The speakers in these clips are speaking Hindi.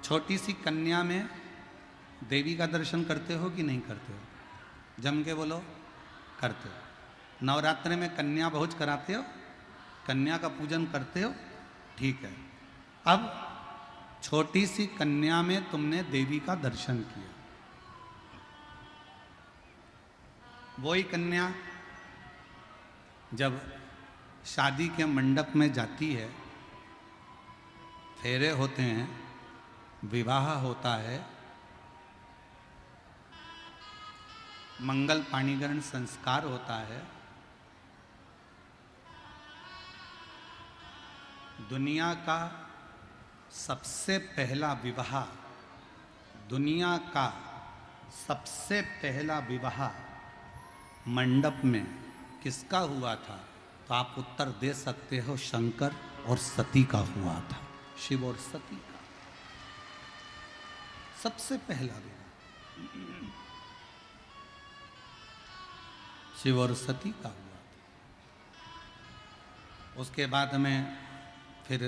छोटी सी कन्या में देवी का दर्शन करते हो कि नहीं करते हो? जम के बोलो, करते हो। नवरात्रि में कन्या भोज कराते हो, कन्या का पूजन करते हो, ठीक है। अब छोटी सी कन्या में तुमने देवी का दर्शन किया, वही कन्या जब शादी के मंडप में जाती है, फेरे होते हैं, विवाह होता है, मंगल पाणिग्रहण संस्कार होता है, दुनिया का सबसे पहला विवाह, दुनिया का सबसे पहला विवाह मंडप में किसका हुआ था? तो आप उत्तर दे सकते हो, शंकर और सती का हुआ था, शिव और सती का सबसे पहला विवाह शिव और सती का हुआ था। उसके बाद में फिर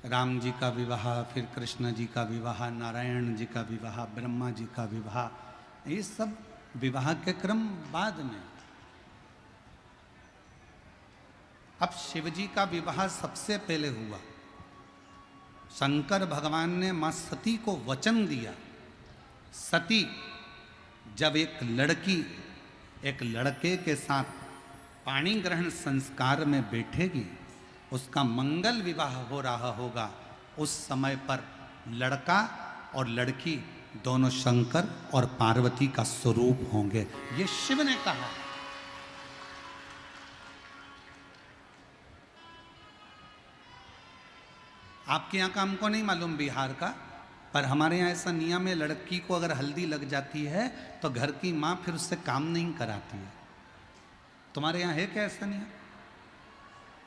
राम जी का विवाह, फिर कृष्ण जी का विवाह, नारायण जी का विवाह, ब्रह्मा जी का विवाह, ये सब विवाह के क्रम बाद में। अब शिव जी का विवाह सबसे पहले हुआ। शंकर भगवान ने मां सती को वचन दिया, सती जब एक लड़की एक लड़के के साथ पाणी ग्रहण संस्कार में बैठेगी, उसका मंगल विवाह हो रहा होगा, उस समय पर लड़का और लड़की दोनों शंकर और पार्वती का स्वरूप होंगे, ये शिव ने कहा। आपके यहाँ का हमको नहीं मालूम बिहार का, पर हमारे यहाँ ऐसा नियम है, लड़की को अगर हल्दी लग जाती है तो घर की माँ फिर उससे काम नहीं कराती है। तुम्हारे यहाँ है क्या ऐसा नियम?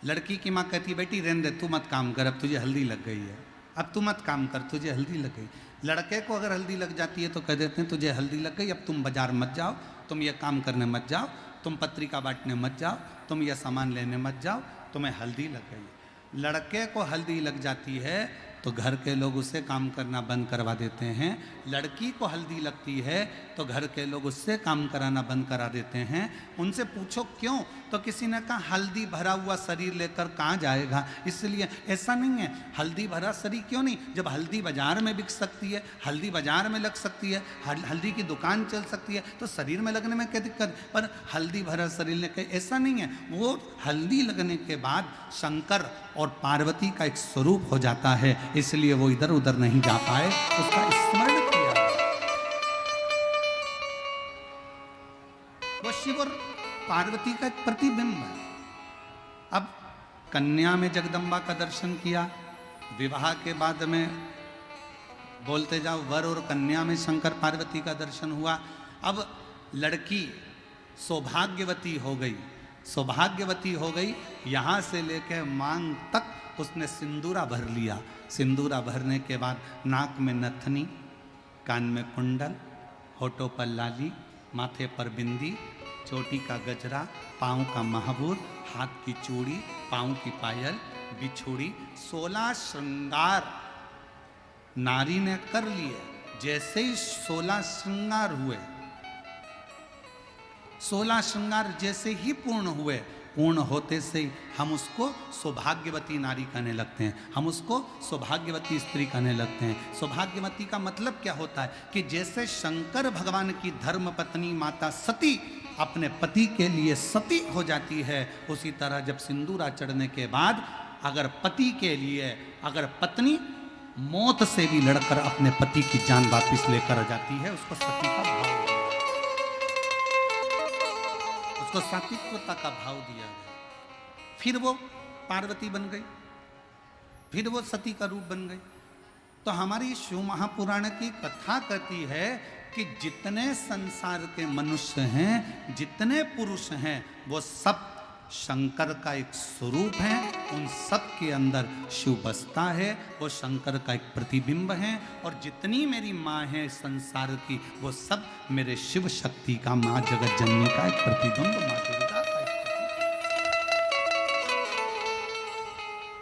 लड़की की माँ कहती है बेटी रहने दे, तू मत काम कर, अब तुझे हल्दी लग गई है, अब तू मत काम कर, तुझे हल्दी लग गई। लड़के को अगर हल्दी लग जाती है तो कह देते हैं तुझे हल्दी लग गई, अब तुम बाजार मत जाओ, तुम ये काम करने मत जाओ, तुम पत्रिका बांटने मत जाओ, तुम ये सामान लेने मत जाओ, तुम्हें हल्दी लग गई। लड़के को हल्दी लग जाती है तो घर के लोग उसे काम करना बंद करवा देते हैं। लड़की को हल्दी लगती है तो घर के लोग उससे काम कराना बंद करा देते हैं। उनसे पूछो क्यों, तो किसी ने कहा हल्दी भरा हुआ शरीर लेकर कहाँ जाएगा, इसलिए। ऐसा नहीं है, हल्दी भरा शरीर क्यों नहीं, जब हल्दी बाजार में बिक सकती है, हल्दी बाजार में लग सकती है, हल्दी की दुकान चल सकती है, तो शरीर में लगने में क्या दिक्कत? पर हल्दी भरा शरीर लेकर, ऐसा नहीं है। वो हल्दी लगने के बाद शंकर और पार्वती का एक स्वरूप हो जाता है, इसलिए वो इधर उधर नहीं जा पाए, उसका स्मरण किया। वो शिव और पार्वती का एक प्रतिबिंब है। अब कन्या में जगदम्बा का दर्शन किया, विवाह के बाद में बोलते जाओ वर और कन्या में शंकर पार्वती का दर्शन हुआ। अब लड़की सौभाग्यवती हो गई, सौभाग्यवती हो गई, यहाँ से लेकर मांग तक उसने सिंदूरा भर लिया। सिंदूरा भरने के बाद नाक में नथनी, कान में कुंडल, होठों पर लाली, माथे पर बिंदी, चोटी का गजरा, पाँव का महाबूर, हाथ की चूड़ी, पाँव की पायल, बिछुड़ी, 16 श्रृंगार नारी ने कर लिए। जैसे ही 16 श्रृंगार हुए, 16 श्रृंगार जैसे ही पूर्ण हुए, पूर्ण होते से हम उसको सौभाग्यवती नारी कहने लगते हैं, हम उसको सौभाग्यवती स्त्री कहने लगते हैं। सौभाग्यवती का मतलब क्या होता है कि जैसे शंकर भगवान की धर्म पत्नी माता सती अपने पति के लिए सती हो जाती है, उसी तरह जब सिंदूरा चढ़ने के बाद अगर पति के लिए, अगर पत्नी मौत से भी लड़कर अपने पति की जान वापिस लेकर जाती है, उसको सती का भाव, उसको सात्विकता का भाव दिया गया। फिर वो पार्वती बन गई, फिर वो सती का रूप बन गई। तो हमारी शिव महापुराण की कथा कहती है कि जितने संसार के मनुष्य हैं, जितने पुरुष हैं, वो सब शंकर का एक स्वरूप है। उन सब के अंदर शिव बसता है, वो शंकर का एक प्रतिबिंब है। और जितनी मेरी माँ है संसार की, वो सब मेरे शिव शक्ति का, माँ जगत जननी का एक प्रतिबिंब, माँ दुर्गा का एक प्रतिबिंब।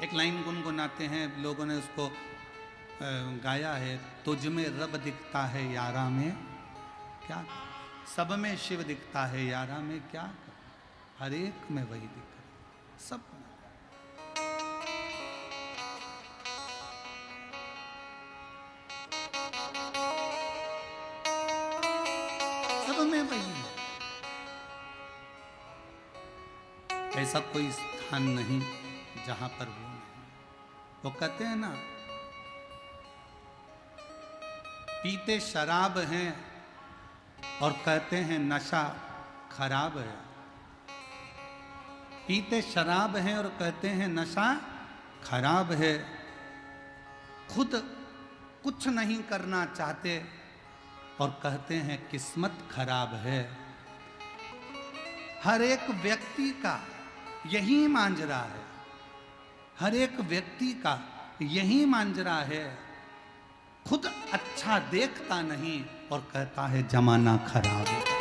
एक लाइन गुनगुनाते हैं लोगों ने, उसको गाया है, तुझ में रब दिखता है यारा में क्या, सब में शिव दिखता है यारा में क्या, हर एक में वही दिख रहा, सब में। सब में वही है। ऐसा कोई स्थान नहीं जहां पर वो नहीं। वो कहते हैं ना, पीते शराब हैं और कहते हैं नशा खराब है। पीते शराब हैं और कहते हैं नशा खराब है। खुद कुछ नहीं करना चाहते और कहते हैं किस्मत खराब है। हर एक व्यक्ति का यही मांजरा है, हर एक व्यक्ति का यही मांजरा है। खुद अच्छा देखता नहीं और कहता है जमाना खराब है।